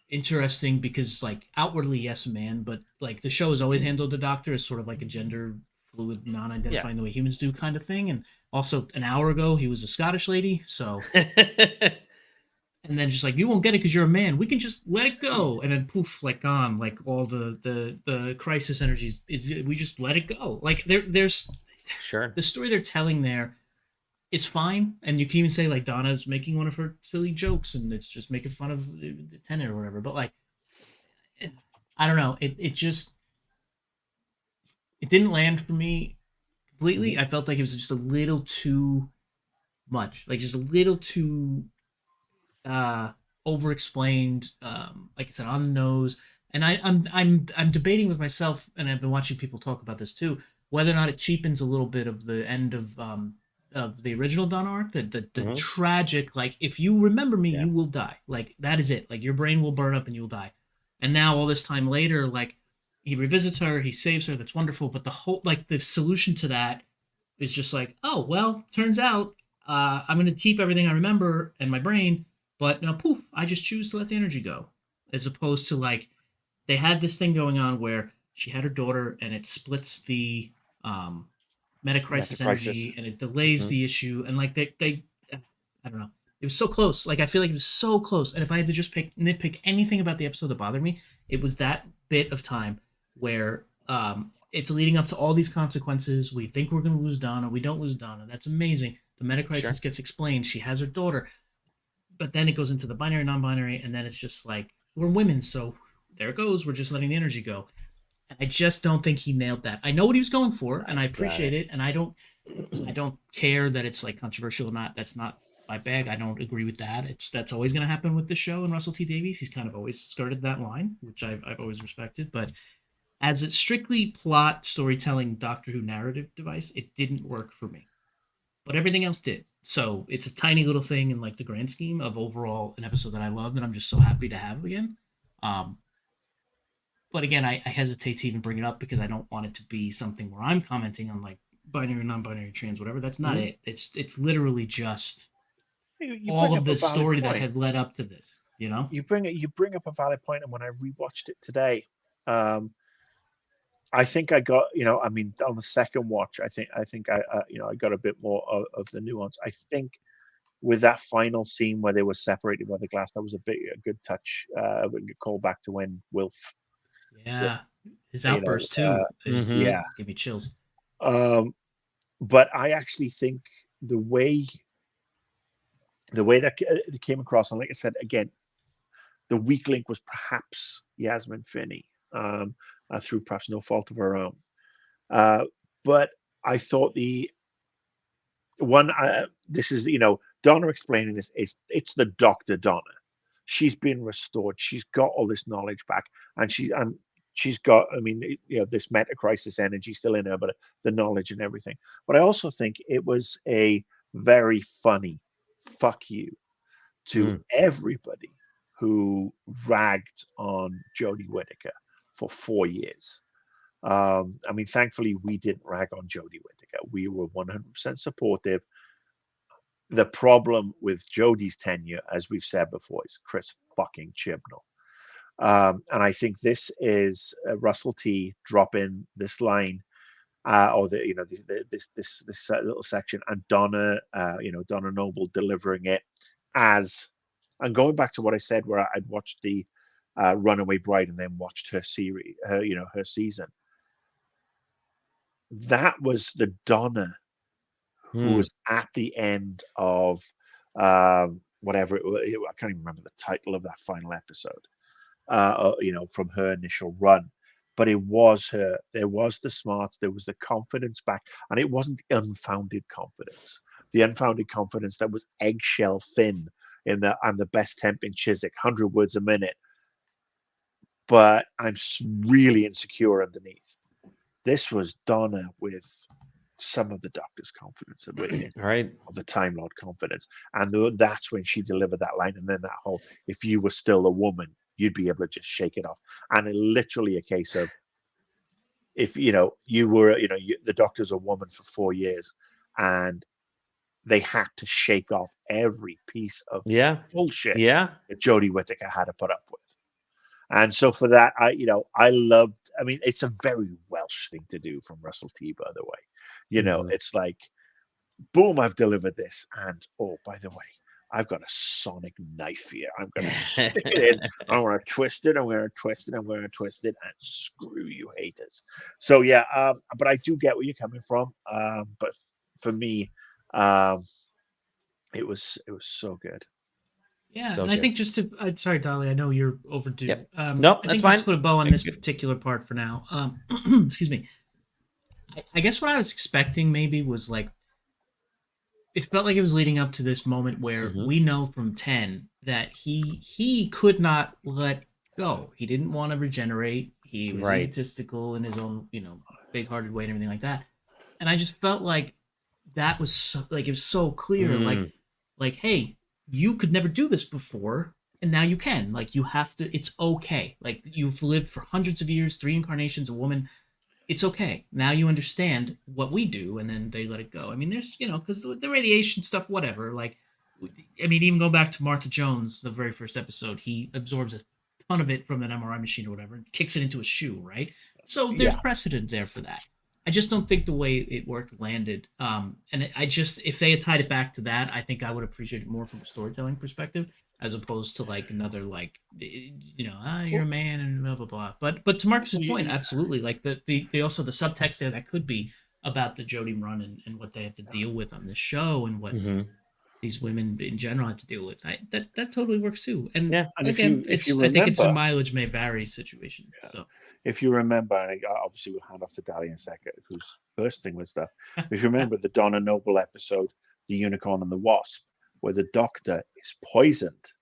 interesting because like outwardly yes a man, but like the show has always handled the Doctor as sort of like a gender fluid, non-identifying the way humans do kind of thing. And also an hour ago he was a Scottish lady, so and then just like, you won't get it because you're a man, we can just let it go, and then poof, like gone, like all the crisis energies we just let it go. Like there's the story they're telling there is fine, and you can even say like Donna's making one of her silly jokes and it's just making fun of the Tennant or whatever, but like I don't know, it just didn't land for me completely. I felt like it was just a little too much, like just a little too over-explained, like I said, on the nose. And I'm debating with myself, and I've been watching people talk about this too, whether or not it cheapens a little bit of the end of the original Dawn arc, the tragic, like, if you remember me, you will die. Like, that is it. Like, your brain will burn up and you'll die. And now all this time later, like, he revisits her, he saves her, that's wonderful. But the whole, like, the solution to that is just like, oh, well, turns out I'm going to keep everything I remember in my brain, but now, poof, I just choose to let the energy go. As opposed to, like, they had this thing going on where she had her daughter and it splits the metacrisis energy and it delays the issue. And, like, they I don't know. It was so close. Like, I feel like it was so close. And if I had to just nitpick anything about the episode that bothered me, it was that bit of time where it's leading up to all these consequences. We think we're going to lose Donna. We don't lose Donna. That's amazing. The metacrisis gets explained. She has her daughter. But then it goes into the binary, non-binary, and then it's just like, we're women, so there it goes. We're just letting the energy go. And I just don't think he nailed that. I know what he was going for, and I appreciate it. And I don't care that it's, like, controversial or not. That's not my bag. I don't agree with that. That's always going to happen with the show and Russell T Davies. He's kind of always skirted that line, which I've always respected. But as a strictly plot storytelling Doctor Who narrative device, it didn't work for me. But everything else did. So it's a tiny little thing in, like, the grand scheme of overall an episode that I loved and I'm just so happy to have again. But again, I hesitate to even bring it up because I don't want it to be something where I'm commenting on, like, binary, non-binary, trans, whatever. That's not it. It's literally just all of the story that had led up to this. You know, you bring up a valid point, and when I rewatched it today, I think I got, I mean, on the second watch, I think I I got a bit more of the nuance. I think with that final scene where they were separated by the glass, that was a good touch. A call back to when Wilf. Yeah, his outburst too. Yeah, give me chills. But I actually think the way that it came across, and like I said again, the weak link was perhaps Yasmin Finney, through perhaps no fault of her own. But I thought the one, this is, Donna explaining this, it's the Dr. Donna. She's been restored. She's got all this knowledge back, and she's got, I mean, this meta crisis energy still in her, but the knowledge and everything. But I also think it was a very funny fuck you to everybody who ragged on Jodie Whittaker for 4 years. I mean, thankfully, we didn't rag on Jodie Whittaker. We were 100% supportive. The problem with Jodie's tenure, as we've said before, is Chris fucking Chibnall. And I think this is Russell T dropping this line, or this little section, and Donna, Donna Noble delivering it as, and going back to what I said, where I'd watched the Runaway Bride and then watched her series, her season. That was the Donna who was at the end of whatever I can't even remember the title of that final episode. From her initial run, but it was her. There was the smarts, there was the confidence back, and it wasn't unfounded confidence. The unfounded confidence that was eggshell thin and the best temp in Chiswick, 100 words a minute. But I'm really insecure underneath. This was Donna with some of the Doctor's confidence, right? Of the Time Lord confidence, and that's when she delivered that line, and then that whole, if you were still a woman, you'd be able to just shake it off. And literally a case of, if you were, the Doctor's a woman for 4 years, and they had to shake off every piece of bullshit that Jodie Whittaker had to put up with. And so for that, I loved. I mean, it's a very Welsh thing to do from Russell T, by the way. It's like, boom, I've delivered this, and oh, by the way, I've got a sonic knife here. I'm going to stick it in. I'm going to twist it. I'm going to twist it. I'm going to twist it. And screw you haters. So, yeah, but I do get where you're coming from. But for me, it was so good. Yeah, so and good. I think just to, sorry, Dolly, I know you're overdue. Yep. No, I think fine. Just put a bow on this particular part for now. Excuse me. I guess what I was expecting maybe was like, it felt like it was leading up to this moment where we know from 10 that he could not let go. He didn't want to regenerate. He was egotistical in his own, big-hearted way and everything like that. And I just felt like that was so, like, it was so clear, like, hey, you could never do this before, and now you can. Like, you have to. It's okay. Like, you've lived for hundreds of years, 3 incarnations, a woman. It's okay. Now you understand what we do, and then they let it go. I mean, there's, because the radiation stuff, whatever. Like, I mean, even go back to Martha Jones, the very first episode, he absorbs a ton of it from an MRI machine or whatever, and kicks it into a shoe, right? So there's precedent there for that. I just don't think the way it worked landed. And if they had tied it back to that, I think I would appreciate it more from a storytelling perspective, as opposed to like another, like, you're a man and blah blah blah. But to Marcus's point, absolutely, like the also the subtext there that could be about the Jodie run and what they have to deal with on this show and what these women in general have to deal with. That totally works too. And again, I think it's a mileage may vary situation. Yeah. So. If you remember, and obviously we'll hand off to Dali in a second, who's bursting with stuff. If you remember the Donna Noble episode, The Unicorn and the Wasp, where the Doctor is poisoned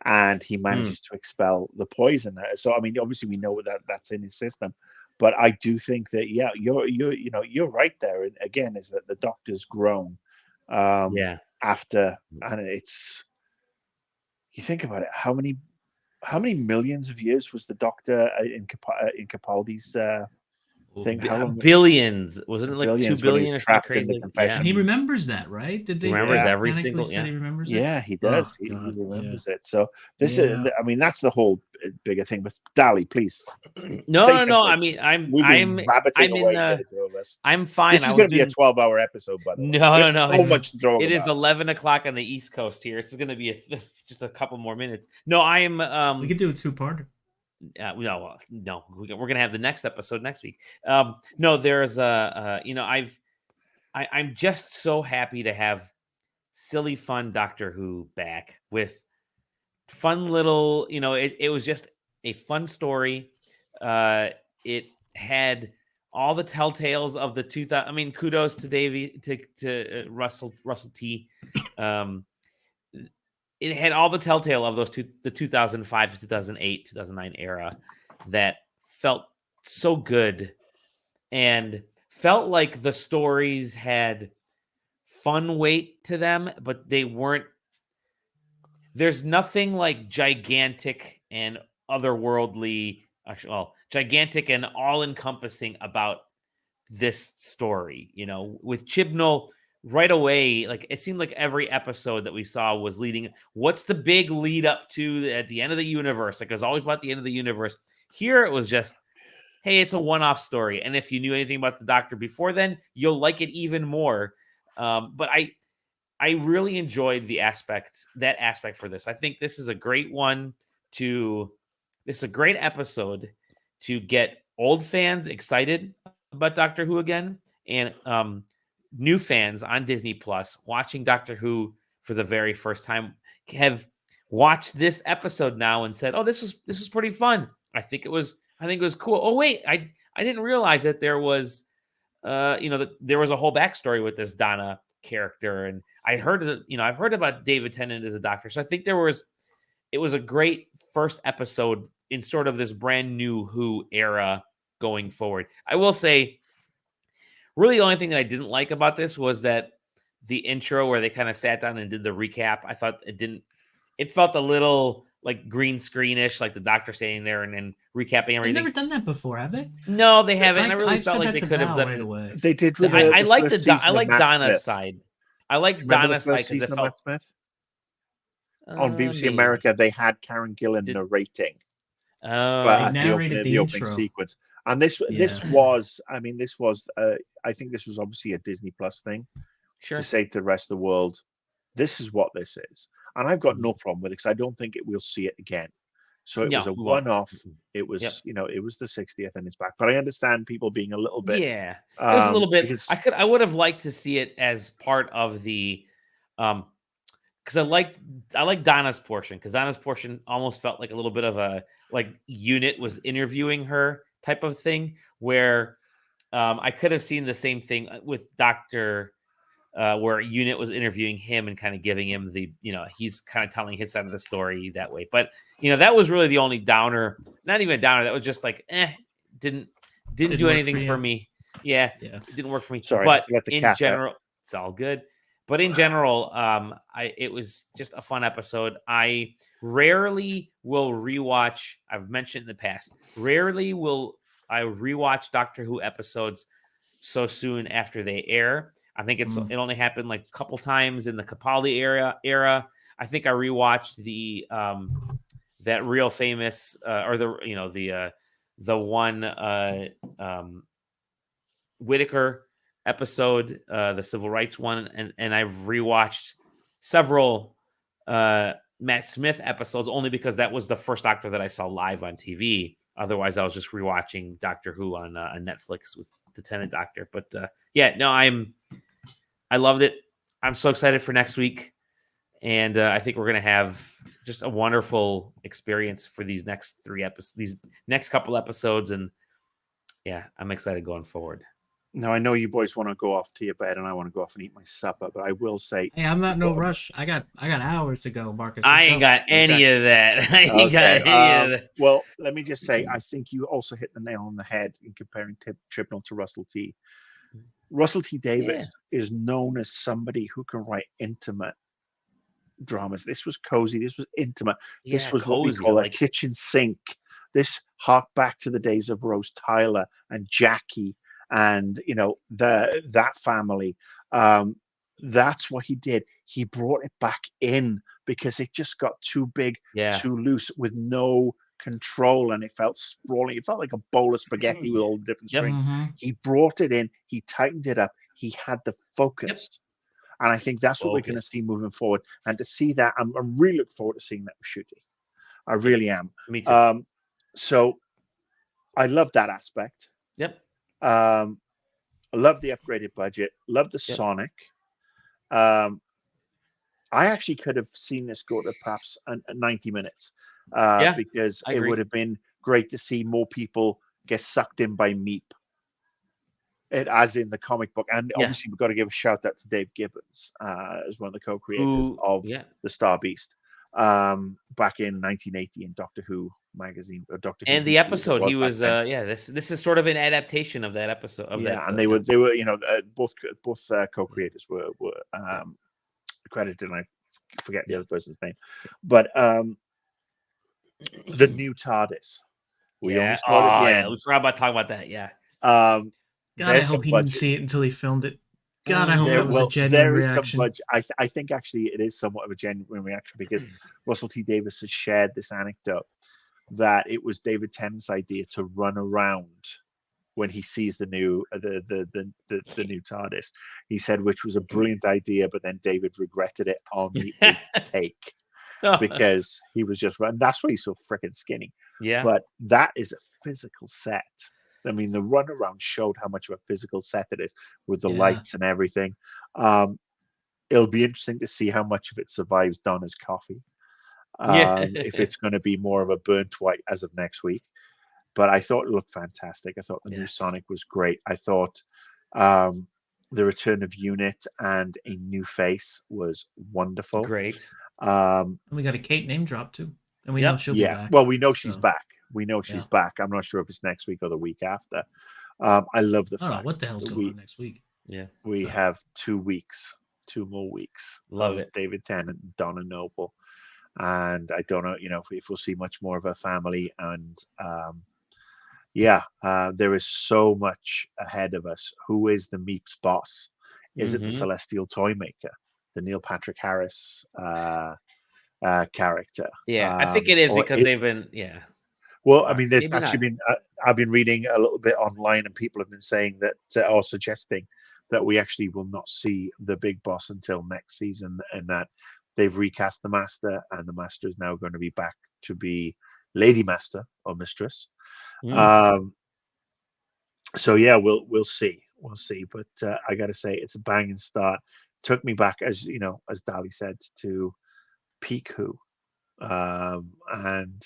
and he manages to expel the poison. So I mean, obviously we know that's in his system, but I do think that you're right there. And again, is that the Doctor's grown after, and it's, you think about it, how many millions of years was the Doctor in Capaldi's thing? Billions. Wasn't it like billions 2 billion or trapped crazy? in the confession? And he remembers that, right? Did they remembers every single he remembers it? Yeah, he does. He remembers it. So this is, I mean, that's the whole bigger thing. But Dali, please. No. I mean, I'm fine. This is going to be a 12-hour episode, by the way. No. So much to talk it is about. 11 o'clock on the East Coast here. This is going to be just a couple more minutes. No, I am. We could do a 2-parter. No, we're gonna have the next episode next week. No, there's I'm just so happy to have silly, fun Doctor Who back with fun little. It was just a fun story. It had all the telltales of the 2000. I mean, kudos to Davey to Russell T. It had all the telltale of the 2005 to 2008, 2009 era that felt so good and felt like the stories had fun weight to them, but they weren't. There's nothing like gigantic and otherworldly, gigantic and all-encompassing about this story. With Chibnall. Right away, like it seemed like every episode that we saw was leading. What's the big lead up to at the end of the universe? Like it was always about the end of the universe. Here it was just, hey, it's a one-off story. And if you knew anything about the Doctor before then, you'll like it even more. But I really enjoyed that aspect for this. I think this is a great this is a great episode to get old fans excited about Doctor Who again. And new fans on Disney Plus watching Doctor Who for the very first time have watched this episode now and said, "Oh, this was pretty fun. I think it was cool. Oh, wait, I didn't realize that there was, that there was a whole backstory with this Donna character, and I've heard about David Tennant as a Doctor, so I think it was a great first episode in sort of this brand new Who era going forward. I will say." Really, the only thing that I didn't like about this was that the intro where they kind of sat down and did the recap, I thought it felt a little like green screenish, like the Doctor standing there and then recapping everything. They've never done that before, have they? No, they haven't. I really felt like they could have done right away. They did. I like Donna's side. I like Donna's side because it felt. Matt Smith? On BBC America, they had Karen Gillan narrating. They narrated the opening intro sequence. And this was, I think this was obviously a Disney Plus thing to say to the rest of the world, this is what this is. And I've got no problem with it because I don't think we'll see it again. So it was a one-off. It was, it was the 60th and it's back. But I understand people being a little bit. Yeah, it was a little bit. Because I would have liked to see it as part of the, because I like Donna's portion, because Donna's portion almost felt like a little bit of a unit was interviewing her type of thing, where I could have seen the same thing with Dr. where Unit was interviewing him and kind of giving him the, he's kind of telling his side of the story that way. But that was really the only downer. Not even a downer. That was just like, didn't do anything for me. Yeah, it didn't work for me. Sorry, but in general, it's all good. But in general, it was just a fun episode. I rarely will rewatch. I've mentioned in the past. Rarely will I rewatch Doctor Who episodes so soon after they air. I think it only happened like a couple times in the Capaldi era. I think I rewatched the that real famous or the one Whitaker episode, the civil rights one, and I've rewatched several Matt Smith episodes only because that was the first Doctor that I saw live on TV. Otherwise, I was just rewatching Doctor Who on Netflix with the Tennant Doctor. But I loved it. I'm so excited for next week, and I think we're gonna have just a wonderful experience for these next these next couple episodes, and I'm excited going forward. Now, I know you boys want to go off to your bed, and I want to go off and eat my supper, but I will say, hey, I'm not in no rush. I got hours to go, Marcus. I ain't got any of that. I ain't got any of that. Well, let me just say, I think you also hit the nail on the head in comparing Chibnall to Russell T. Russell T. Davies is known as somebody who can write intimate dramas. This was cozy. This was intimate. This was cozy, what we call a kitchen sink. This harked back to the days of Rose Tyler and Jackie. And that family, that's what he did. He brought it back in because it just got too big, too loose, with no control, and it felt sprawling. It felt like a bowl of spaghetti with all the different strings. Mm-hmm. He brought it in. He tightened it up. He had the focus, and I think that's what we're going to see moving forward. And to see that, I'm really looking forward to seeing that with Shooty. I really am. Me too. So I love that aspect. Yep. I love the upgraded budget. Love the Sonic. I actually could have seen this go to perhaps 90 minutes because it would have been great to see more people get sucked in by Meep, as in the comic book. And obviously, we've got to give a shout out to Dave Gibbons as one of the co-creators of the Star Beast back in 1980 in Doctor Who magazine, or Doctor Who. And the episode he was this is sort of an adaptation of that episode of that. And they were both co-creators were credited, and I forget the other person's name, but the new TARDIS. We almost got it again. We forgot about talking about that. God, I hope he didn't see it until he filmed it. God, I hope that was a genuine reaction. I think actually it is somewhat of a genuine reaction, because Russell T. Davies has shared this anecdote that it was David Tennant's idea to run around when he sees the new new TARDIS. He said, which was a brilliant idea, but then David regretted it on the take because he was just running. That's why he's so freaking skinny. Yeah, but that is a physical set. I mean, the run around showed how much of a physical set it is with the lights and everything. It'll be interesting to see how much of it survives Donna's coffee. If it's going to be more of a burnt white as of next week. But I thought it looked fantastic. I thought the new Sonic was great. I thought the return of Unit and a new face was wonderful. Great. And we got a Kate name drop too. And we know she'll be back. Well, we know she's back. We know she's back. I'm not sure if it's next week or the week after. I love the fact what the hell's going on next week? Yeah. We have 2 weeks, 2 more weeks. Love it. David Tennant and Donna Noble. And I don't know, if we'll see much more of her family. And there is so much ahead of us. Who is the Meep's boss? Is it the Celestial Toy Maker, the Neil Patrick Harris character? Yeah, I think it is because they've been, Well, I mean, there's actually been, I've been reading a little bit online, and people have been saying that, or suggesting that we actually will not see the big boss until next season, and that they've recast the Master, and the Master is now going to be back to be Lady Master or Mistress. So yeah, we'll see. We'll see. But I got to say, it's a banging start. Took me back, as as Dali said, to peak Who. And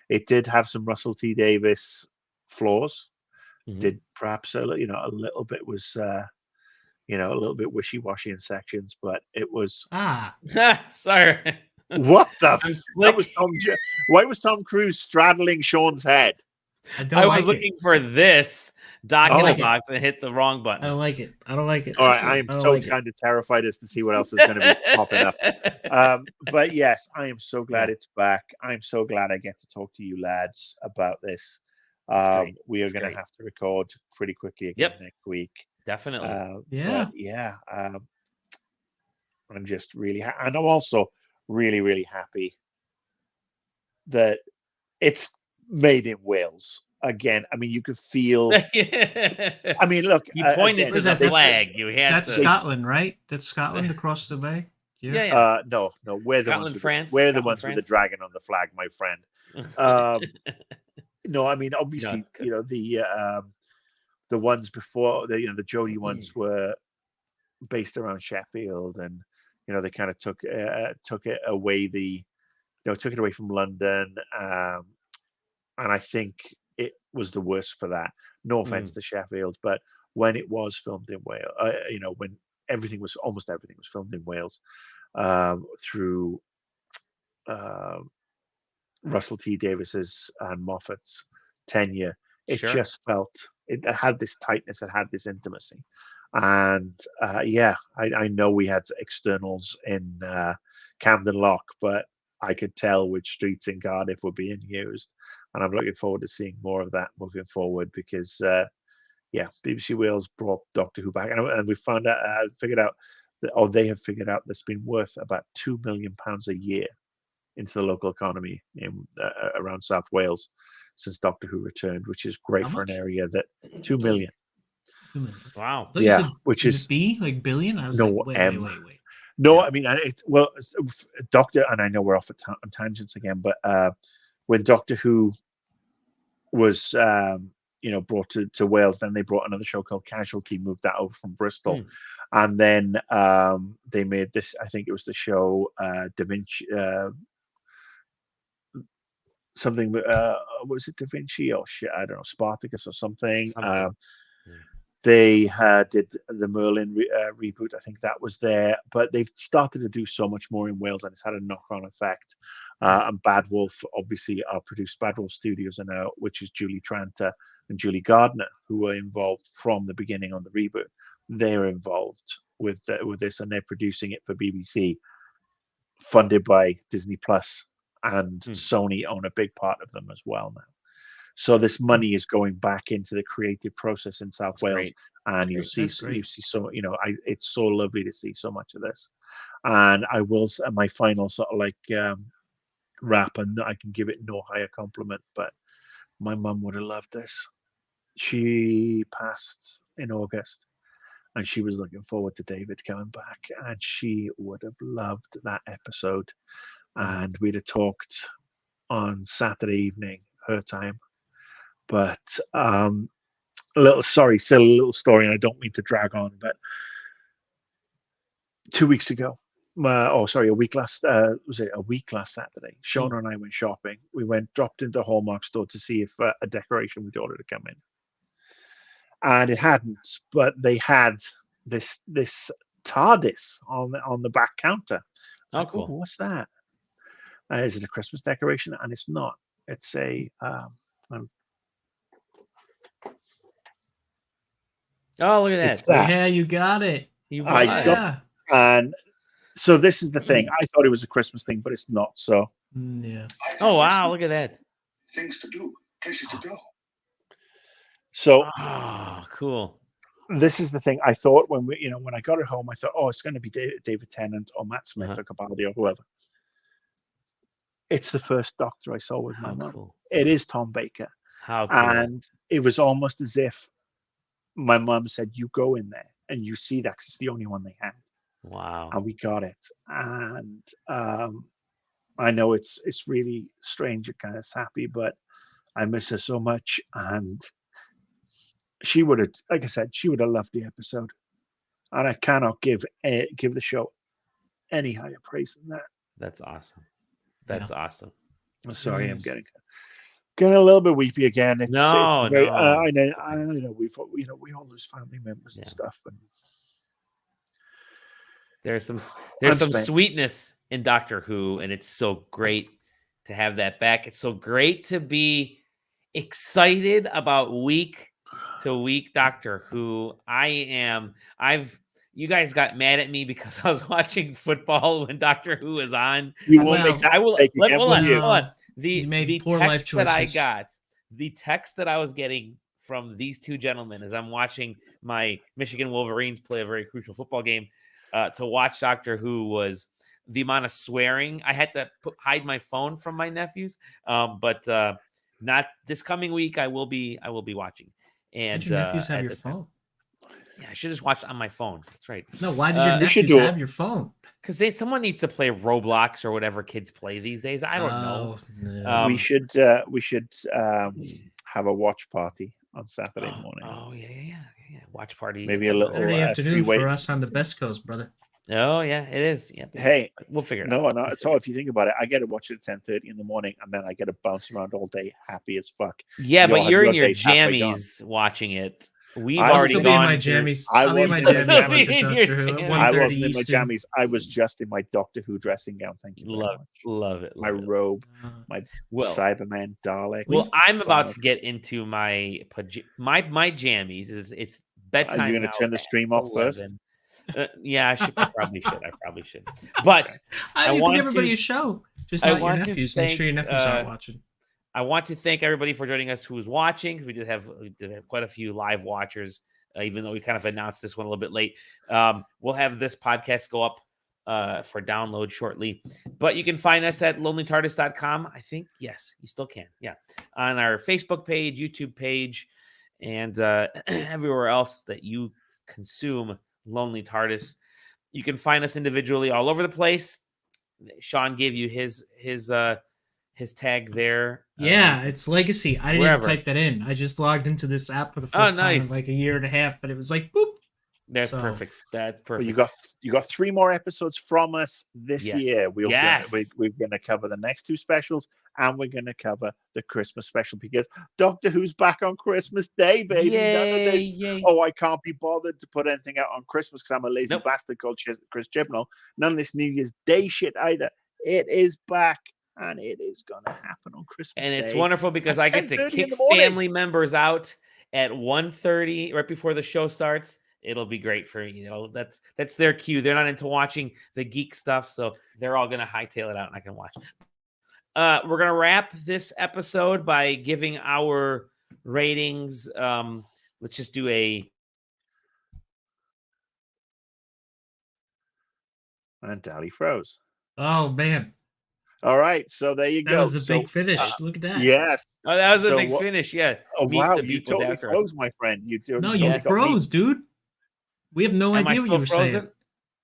it did have some Russell T. Davies flaws. Did perhaps a little bit was a little bit wishy-washy in sections, but it was sorry. What the? That was Why was Tom Cruise straddling Sean's head? I was looking for this doc in a box and hit the wrong button. I don't like it. All right, I am kind of terrified as to see what else is going to be popping up. But yes, I am so glad it's back. I'm so glad I get to talk to you lads about this. We are going to have to record pretty quickly again next week. Definitely. I'm just really, and I'm also really, really happy that it's made in Wales again. I mean, you could feel. I mean, look, you pointed to the flag. That's Scotland, right? That's Scotland across the bay. Yeah. No, we're Scotland, France. We're the ones with the dragon on the flag, my friend. No, I mean, obviously, the ones before the Jodie ones were based around Sheffield, and they kind of took it away took it away from London, and I think it was the worst for that. No offense to Sheffield, but when it was filmed in Wales, when almost everything was filmed in Wales, through Russell T Davis's and Moffat's tenure, it just felt it had this tightness, it had this intimacy. And I know we had externals in Camden Lock, but I could tell which streets in Cardiff were being used, and I'm looking forward to seeing more of that moving forward because BBC Wales brought Doctor Who back, and we found out, they have figured out that's been worth about £2 million a year into the local economy in around South Wales since Doctor Who returned, which is great for an area that 2 million. Wow. Yeah, which is B, like billion. I was wait. No, I mean, Doctor, and I know we're off on tangents again, but when Doctor Who was brought to Wales, then they brought another show called Casualty, moved that over from Bristol, and then they made this. I think it was the show Da Vinci. Something was it Da Vinci or shit? I don't know, Spartacus or something. They did the Merlin reboot. I think that was there, but they've started to do so much more in Wales, and it's had a knock-on effect. And Bad Wolf, obviously, produced Bad Wolf Studios now, which is Julie Tranter and Julie Gardner, who were involved from the beginning on the reboot. They're involved with this, and they're producing it for BBC, funded by Disney Plus, and Sony own a big part of them as well now. So this money is going back into the creative process in South Wales, and you see so it's so lovely to see so much of this. And I will, my final sort of wrap, and I can give it no higher compliment, but my mum would have loved this. She passed in August, and she was looking forward to David coming back, and she would have loved that episode. And we'd have talked on Saturday evening, her time. But silly little story, and I don't mean to drag on, but 2 weeks ago, a week last Saturday, Shona and I went shopping. We dropped into a Hallmark store to see if a decoration we'd ordered to come in, and it hadn't, but they had this TARDIS on the back counter. Oh, cool. What's that? Is it a Christmas decoration? And it's not. It's a oh, look at that. Yeah, you got it. And so this is the thing. I thought it was a Christmas thing, but it's not. So yeah. Oh wow, look at that. Things to do, places to go. So cool. This is the thing. I thought when I got it home, I thought, it's going to be David Tennant or Matt Smith or Capaldi or whoever. It's the first Doctor I saw with my mum. Cool. It is Tom Baker. How cool. And it was almost as if my mum said, you go in there and you see that, because it's the only one they had. Wow. And we got it. And I know it's really strange and kind of sappy, but I miss her so much. And she would have, like I said, she would have loved the episode. And I cannot give the show any higher praise than that. That's awesome. That's awesome. I'm sorry, I'm getting a little bit weepy again. It's very, no. I know we all lose family members and stuff, and There's some Spent. sweetness in Doctor Who, and it's so great to have that back. It's so great to be excited about week to week Doctor Who. You guys got mad at me because I was watching football when Doctor Who is on. You won't make that mistake again, will you? Hold on. You made The poor life text that I choices. got, the text that I was getting from these two gentlemen as I'm watching my Michigan Wolverines play a very crucial football game, to watch Doctor Who was the amount of swearing. I had to hide my phone from my nephews, but not this coming week. I will be watching. And Did your nephews have your phone? Yeah, I should just watch on my phone. That's right. No, why did your nephews have your phone? Because someone needs to play Roblox or whatever kids play these days. I don't know. No. We should have a watch party on Saturday morning. Oh yeah. Watch party. Maybe a little Saturday afternoon three-way. for us on the Best Coast, brother. Oh yeah, it is. Yeah. Hey, we'll figure it no, out. not at all. If you think about it, I get to watch it at 10:30 in the morning, and then I get to bounce around all day, happy as fuck. Yeah, Y'all but have you're in your your days halfway gone. jammies watching it. We've I'll already still gone. be in my jammies. I I'll be in my wasn't jammies. in watching your Doctor Who at jammies. 1:30 I wasn't in my Eastern. jammies. I was just in my Doctor Who dressing gown. Thank you. Very much. Love it. My robe, my Well, Cyberman Dalek. well, I'm about to Daleks. get into my my jammies. It's bedtime. Are you going now to turn the at stream off first? 11. Yeah, I probably should. But I want give everybody to- a show. Just I not your want to nephews. Make sure your thank, nephews aren't watching. I want to thank everybody for joining us who was watching. We did have quite a few live watchers, even though we kind of announced this one a little bit late. We'll have this podcast go up for download shortly. But you can find us at lonelytardis.com. I think, yes, you still can. Yeah. On our Facebook page, YouTube page, and everywhere else that you consume Lonely TARDIS. You can find us individually all over the place. Sean gave you his tag there. Yeah, it's Legacy. I didn't wherever. even type that in. I just logged into this app for the first time in nice. like a year and a half, but it was like boop. That's So- perfect. That's But perfect. you got 3 more episodes from us this Yes. year. We're going to cover the next 2 specials, and we're going to cover the Christmas special because Doctor Who's back on Christmas Day, baby. None of this, Yay. oh, I can't be bothered to put anything out on Christmas because I'm a lazy Nope. bastard called Chris Chibnall. None of this New Year's Day shit either. It is back, and it is going to happen on Christmas And it's Day. wonderful because at I get to 10:30 in kick the morning. family members out at 1:30 right before the show starts. It'll be great for me. That's their cue. They're not into watching the geek stuff, so they're all gonna hightail it out and I can watch. We're gonna wrap this episode by giving our ratings. Let's just do And Dally froze. Oh man, All right, so there you that go. was the So, big finish. Look at that. Yes. Oh, that was a So big what- finish. Yeah. Oh Meet wow, the you Beatles totally after us. froze, my friend. You do. No, totally you got me. froze, dude. We have no Am I idea what still you were frozen? saying.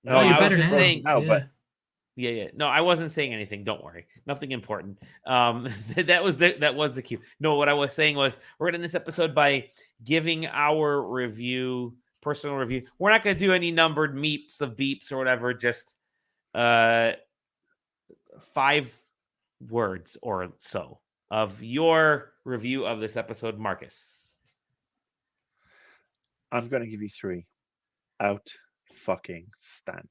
No, No, you're I was better just now. saying. No, but Yeah. No, I wasn't saying anything. Don't worry. Nothing important. That was the cue. No, what I was saying was we're gonna end this episode by giving our personal review. We're not gonna do any numbered meeps of beeps or whatever. Just 5 words or so of your review of this episode, Marcus. I'm going to give you 3. Out fucking standing.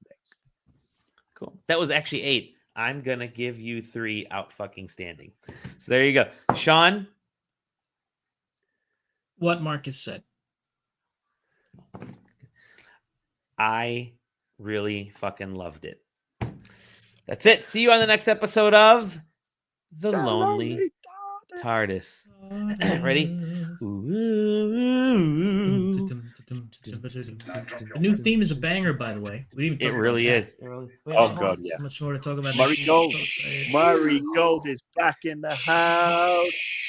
Cool. That was actually 8. I'm gonna give you 3 out fucking standing. So there you go, Sean. What Marcus said. I really fucking loved it. That's it. See you on the next episode of The Lonely TARDIS. Ready? The new theme is a banger, by the way. We didn't It talk about really that. is. Oh god, yeah. So much more to talk about. Murray next Gold. episode. Murray Gold is back in the house.